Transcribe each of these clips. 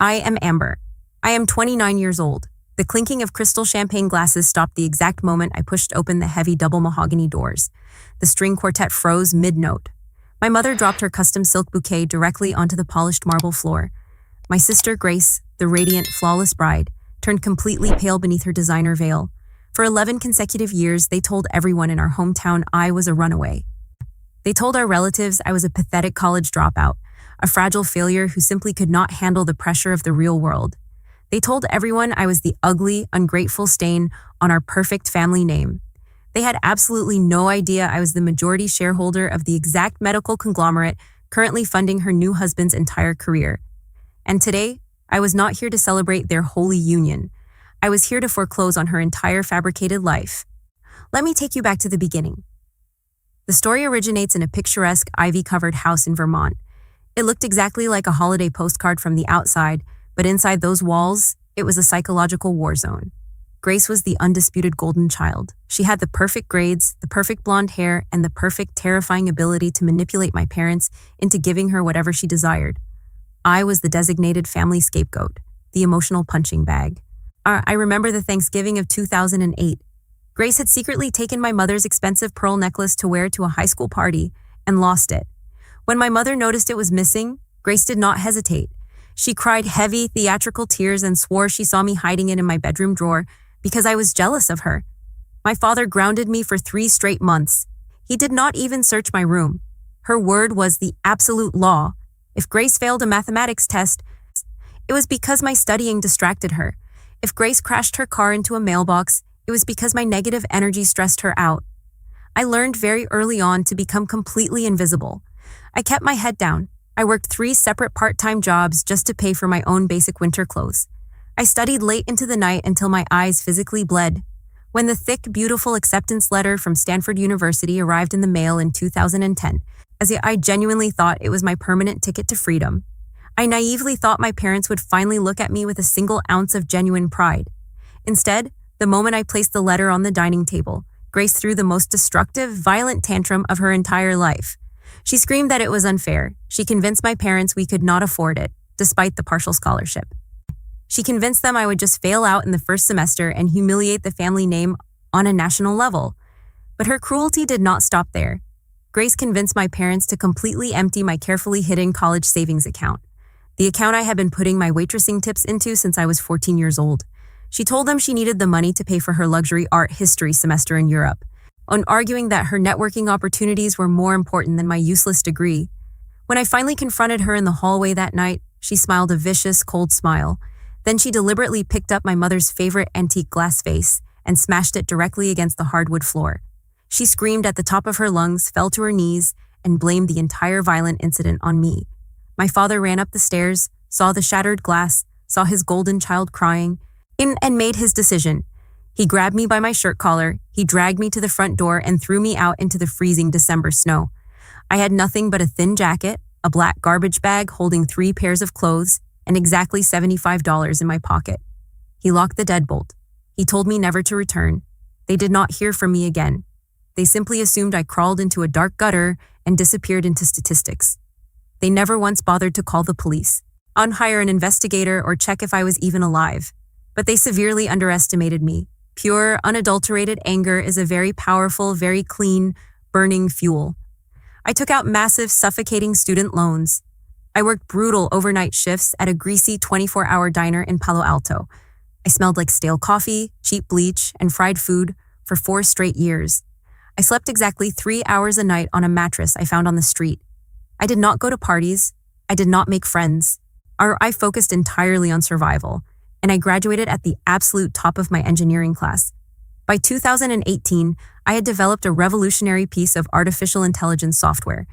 I am Amber. I am 29 years old. The clinking of crystal champagne glasses stopped the exact moment I pushed open the heavy double mahogany doors. The string quartet froze mid-note. My mother dropped her custom silk bouquet directly onto the polished marble floor. My sister, Grace, the radiant, flawless bride, turned completely pale beneath her designer veil. For 11 consecutive years, they told everyone in our hometown I was a runaway. They told our relatives I was a pathetic college dropout, a fragile failure who simply could not handle the pressure of the real world. They told everyone I was the ugly, ungrateful stain on our perfect family name. They had absolutely no idea I was the majority shareholder of the exact medical conglomerate currently funding her new husband's entire career. And today, I was not here to celebrate their holy union. I was here to foreclose on her entire fabricated life. Let me take you back to the beginning. The story originates in a picturesque, ivy-covered house in Vermont. It looked exactly like a holiday postcard from the outside, but inside those walls, it was a psychological war zone. Grace was the undisputed golden child. She had the perfect grades, the perfect blonde hair, and the perfect, terrifying ability to manipulate my parents into giving her whatever she desired. I was the designated family scapegoat, the emotional punching bag. I remember the Thanksgiving of 2008. Grace had secretly taken my mother's expensive pearl necklace to wear to a high school party and lost it. When my mother noticed it was missing, Grace did not hesitate. She cried heavy, theatrical tears and swore she saw me hiding it in my bedroom drawer because I was jealous of her. My father grounded me for 3 straight months. He did not even search my room. Her word was the absolute law. If Grace failed a mathematics test, it was because my studying distracted her. If Grace crashed her car into a mailbox, it was because my negative energy stressed her out. I learned very early on to become completely invisible. I kept my head down. I worked 3 separate part-time jobs just to pay for my own basic winter clothes. I studied late into the night until my eyes physically bled. When the thick, beautiful acceptance letter from Stanford University arrived in the mail in 2010, as I genuinely thought it was my permanent ticket to freedom, I naively thought my parents would finally look at me with a single ounce of genuine pride. Instead, the moment I placed the letter on the dining table, Grace threw the most destructive, violent tantrum of her entire life. She screamed that it was unfair. She convinced my parents we could not afford it, despite the partial scholarship. She convinced them I would just fail out in the first semester and humiliate the family name on a national level. But her cruelty did not stop there. Grace convinced my parents to completely empty my carefully hidden college savings account, the account I had been putting my waitressing tips into since I was 14 years old. She told them she needed the money to pay for her luxury art history semester in Europe, on arguing that her networking opportunities were more important than my useless degree. When I finally confronted her in the hallway that night, she smiled a vicious, cold smile. Then she deliberately picked up my mother's favorite antique glass vase and smashed it directly against the hardwood floor. She screamed at the top of her lungs, fell to her knees, and blamed the entire violent incident on me. My father ran up the stairs, saw the shattered glass, saw his golden child crying, and made his decision. He grabbed me by my shirt collar, he dragged me to the front door and threw me out into the freezing December snow. I had nothing but a thin jacket, a black garbage bag holding 3 pairs of clothes, and exactly $75 in my pocket. He locked the deadbolt. He told me never to return. They did not hear from me again. They simply assumed I crawled into a dark gutter and disappeared into statistics. They never once bothered to call the police, hire an investigator, or check if I was even alive. But they severely underestimated me. Pure, unadulterated anger is a very powerful, very clean, burning fuel. I took out massive, suffocating student loans. I worked brutal overnight shifts at a greasy 24-hour diner in Palo Alto. I smelled like stale coffee, cheap bleach, and fried food for 4 straight years. I slept exactly 3 hours a night on a mattress I found on the street. I did not go to parties. I did not make friends. I focused entirely on survival, and I graduated at the absolute top of my engineering class. By 2018, I had developed a revolutionary piece of artificial intelligence software.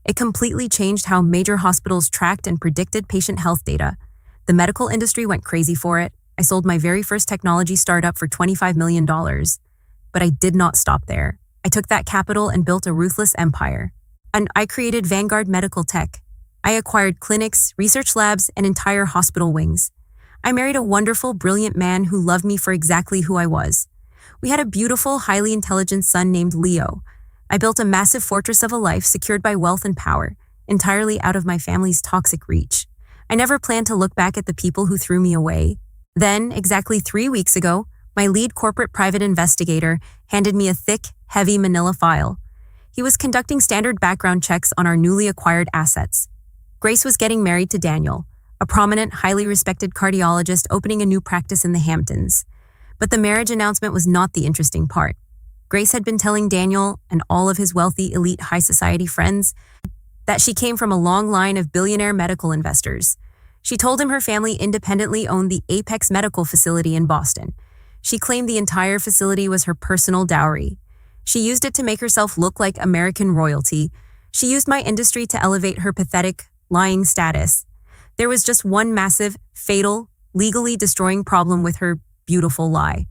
It completely changed how major hospitals tracked and predicted patient health data. The medical industry went crazy for it. I sold my very first technology startup for $25 million. But I did not stop there. I took that capital and built a ruthless empire. And I created Vanguard Medical Tech. I acquired clinics, research labs, and entire hospital wings. I married a wonderful, brilliant man who loved me for exactly who I was. We had a beautiful, highly intelligent son named Leo. I built a massive fortress of a life secured by wealth and power, entirely out of my family's toxic reach. I never planned to look back at the people who threw me away. Then, exactly 3 weeks ago, my lead corporate private investigator handed me a thick, heavy manila file. He was conducting standard background checks on our newly acquired assets. Grace was getting married to Daniel, a prominent, highly respected cardiologist opening a new practice in the Hamptons. But the marriage announcement was not the interesting part. Grace had been telling Daniel and all of his wealthy, elite, high society friends that she came from a long line of billionaire medical investors. She told him her family independently owned the Apex Medical Facility in Boston. She claimed the entire facility was her personal dowry. She used it to make herself look like American royalty. She used my industry to elevate her pathetic, lying status. There was just one massive, fatal, legally destroying problem with her beautiful lie.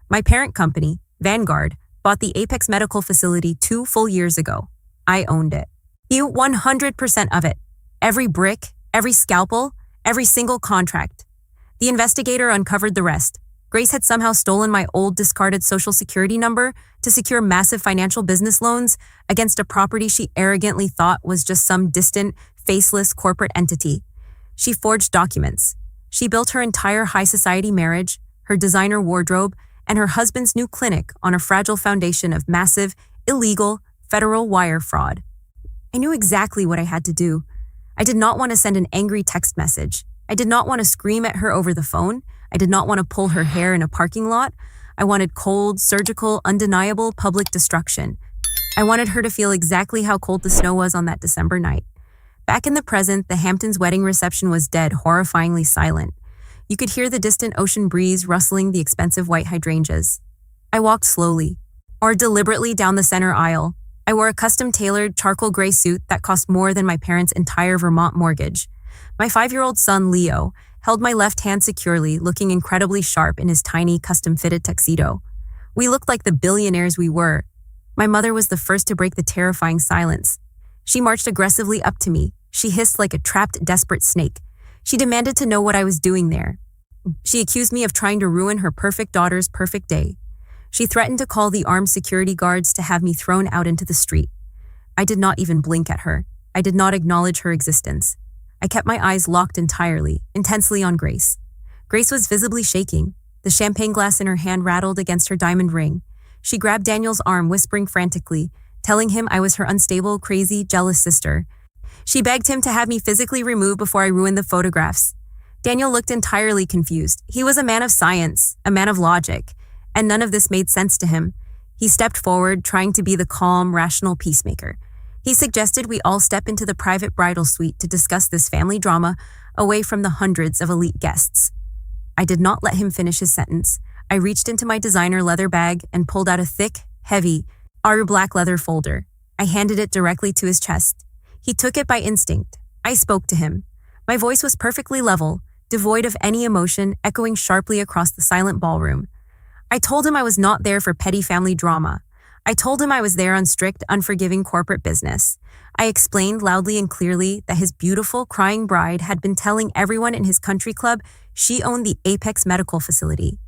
My parent company, Vanguard, bought the Apex Medical Facility 2 full years ago. I owned it. You 100% of it. Every brick, every scalpel, every single contract. The investigator uncovered the rest. Grace had somehow stolen my old discarded social security number to secure massive financial business loans against a property she arrogantly thought was just some distant, faceless corporate entity. She forged documents. She built her entire high society marriage, her designer wardrobe, and her husband's new clinic on a fragile foundation of massive, illegal, federal wire fraud. I knew exactly what I had to do. I did not want to send an angry text message. I did not want to scream at her over the phone. I did not want to pull her hair in a parking lot. I wanted cold, surgical, undeniable public destruction. I wanted her to feel exactly how cold the snow was on that December night. Back in the present, the Hamptons' wedding reception was dead, horrifyingly silent. You could hear the distant ocean breeze rustling the expensive white hydrangeas. I walked slowly, or deliberately down the center aisle. I wore a custom-tailored charcoal gray suit that cost more than my parents' entire Vermont mortgage. My 5-year-old son, Leo, held my left hand securely, looking incredibly sharp in his tiny, custom-fitted tuxedo. We looked like the billionaires we were. My mother was the first to break the terrifying silence. She marched aggressively up to me. She hissed like a trapped, desperate snake. She demanded to know what I was doing there. She accused me of trying to ruin her perfect daughter's perfect day. She threatened to call the armed security guards to have me thrown out into the street. I did not even blink at her. I did not acknowledge her existence. I kept my eyes locked entirely, intensely on Grace. Grace was visibly shaking. The champagne glass in her hand rattled against her diamond ring. She grabbed Daniel's arm, whispering frantically, telling him I was her unstable, crazy, jealous sister. She begged him to have me physically removed before I ruined the photographs. Daniel looked entirely confused. He was a man of science, a man of logic, and none of this made sense to him. He stepped forward, trying to be the calm, rational peacemaker. He suggested we all step into the private bridal suite to discuss this family drama away from the hundreds of elite guests. I did not let him finish his sentence. I reached into my designer leather bag and pulled out a thick, heavy, black leather folder. I handed it directly to his chest. He took it by instinct. I spoke to him. My voice was perfectly level, devoid of any emotion, echoing sharply across the silent ballroom. I told him I was not there for petty family drama. I told him I was there on strict, unforgiving corporate business. I explained loudly and clearly that his beautiful, crying bride had been telling everyone in his country club she owned the Apex Medical Facility.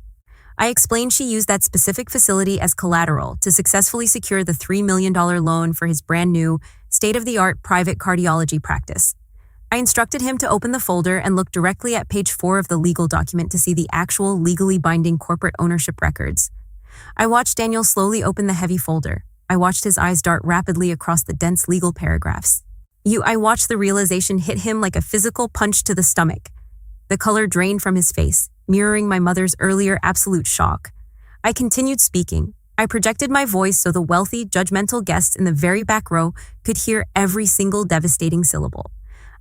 I explained she used that specific facility as collateral to successfully secure the $3 million loan for his brand new, state-of-the-art private cardiology practice. I instructed him to open the folder and look directly at page 4 of the legal document to see the actual legally binding corporate ownership records. I watched Daniel slowly open the heavy folder. I watched his eyes dart rapidly across the dense legal paragraphs. I watched the realization hit him like a physical punch to the stomach. The color drained from his face, mirroring my mother's earlier absolute shock. I continued speaking. I projected my voice so the wealthy, judgmental guests in the very back row could hear every single devastating syllable.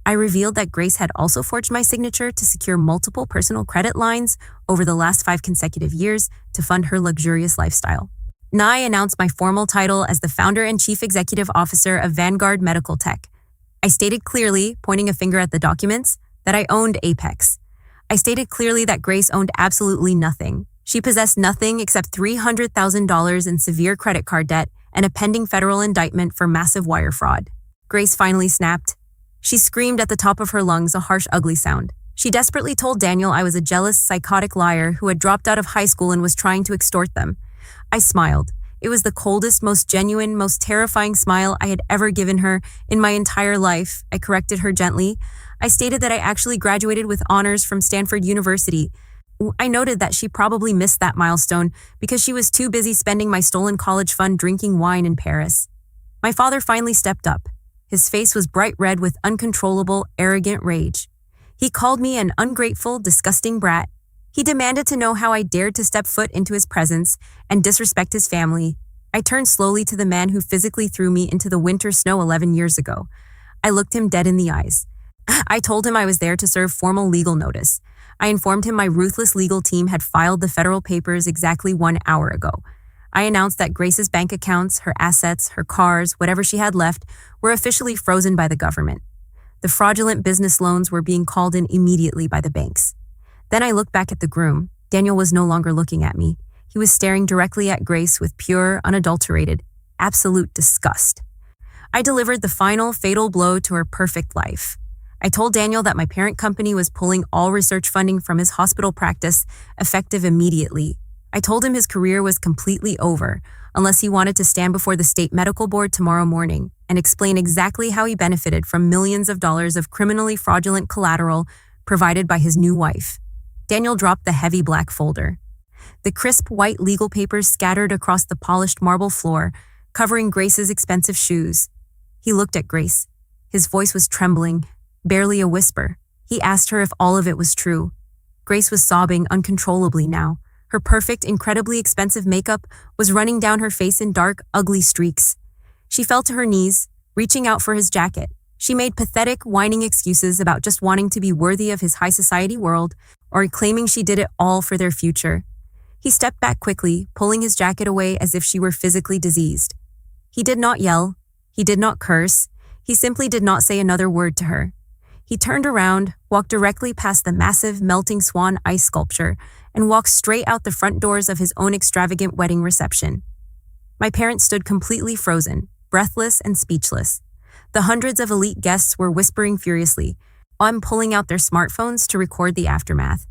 I revealed that Grace had also forged my signature to secure multiple personal credit lines over the last 5 consecutive years to fund her luxurious lifestyle. I announced my formal title as the founder and chief executive officer of Vanguard Medical Tech. I stated clearly, pointing a finger at the documents, that I owned Apex. I stated clearly that Grace owned absolutely nothing. She possessed nothing except $300,000 in severe credit card debt and a pending federal indictment for massive wire fraud. Grace finally snapped. She screamed at the top of her lungs, a harsh, ugly sound. She desperately told Daniel I was a jealous, psychotic liar who had dropped out of high school and was trying to extort them. I smiled. It was the coldest, most genuine, most terrifying smile I had ever given her in my entire life. I corrected her gently. I stated that I actually graduated with honors from Stanford University. I noted that she probably missed that milestone because she was too busy spending my stolen college fund drinking wine in Paris. My father finally stepped up. His face was bright red with uncontrollable, arrogant rage. He called me an ungrateful, disgusting brat. He demanded to know how I dared to step foot into his presence and disrespect his family. I turned slowly to the man who physically threw me into the winter snow 11 years ago. I looked him dead in the eyes. I told him I was there to serve formal legal notice. I informed him my ruthless legal team had filed the federal papers exactly 1 hour ago. I announced that Grace's bank accounts, her assets, her cars, whatever she had left, were officially frozen by the government. The fraudulent business loans were being called in immediately by the banks. Then I looked back at the groom. Daniel was no longer looking at me. He was staring directly at Grace with pure, unadulterated, absolute disgust. I delivered the final, fatal blow to her perfect life. I told Daniel that my parent company was pulling all research funding from his hospital practice, effective immediately. I told him his career was completely over, unless he wanted to stand before the state medical board tomorrow morning and explain exactly how he benefited from millions of dollars of criminally fraudulent collateral provided by his new wife. Daniel dropped the heavy black folder. The crisp white legal papers scattered across the polished marble floor, covering Grace's expensive shoes. He looked at Grace. His voice was trembling, barely a whisper. He asked her if all of it was true. Grace was sobbing uncontrollably now. Her perfect, incredibly expensive makeup was running down her face in dark, ugly streaks. She fell to her knees, reaching out for his jacket. She made pathetic, whining excuses about just wanting to be worthy of his high society world, or claiming she did it all for their future. He stepped back quickly, pulling his jacket away as if she were physically diseased. He did not yell. He did not curse. He simply did not say another word to her. He turned around, walked directly past the massive, melting swan ice sculpture, and walked straight out the front doors of his own extravagant wedding reception. My parents stood completely frozen, breathless and speechless. The hundreds of elite guests were whispering furiously, while pulling out their smartphones to record the aftermath.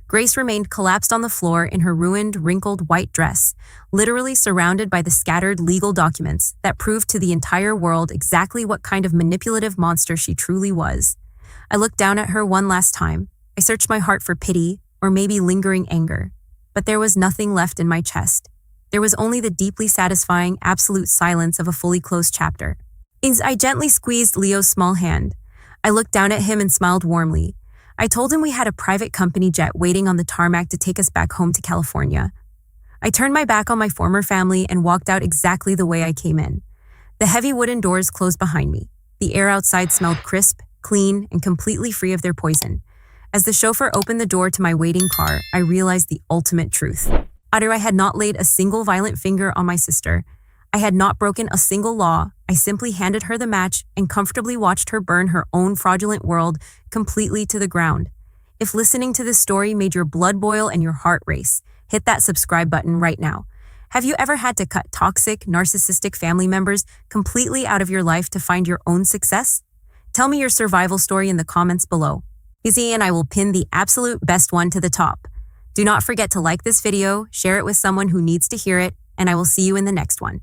Grace remained collapsed on the floor in her ruined, wrinkled white dress, literally surrounded by the scattered legal documents that proved to the entire world exactly what kind of manipulative monster she truly was. I looked down at her one last time. I searched my heart for pity, or maybe lingering anger. But there was nothing left in my chest. There was only the deeply satisfying, absolute silence of a fully closed chapter. I gently squeezed Leo's small hand. I looked down at him and smiled warmly. I told him we had a private company jet waiting on the tarmac to take us back home to California. I turned my back on my former family and walked out exactly the way I came in. The heavy wooden doors closed behind me. The air outside smelled crisp, clean, and completely free of their poison. As the chauffeur opened the door to my waiting car, I realized the ultimate truth. I had not laid a single violent finger on my sister. I had not broken a single law. I simply handed her the match and comfortably watched her burn her own fraudulent world completely to the ground. If listening to this story made your blood boil and your heart race, hit that subscribe button right now. Have you ever had to cut toxic, narcissistic family members completely out of your life to find your own success? Tell me your survival story in the comments below. Izzy and I will pin the absolute best one to the top. Do not forget to like this video, share it with someone who needs to hear it, and I will see you in the next one.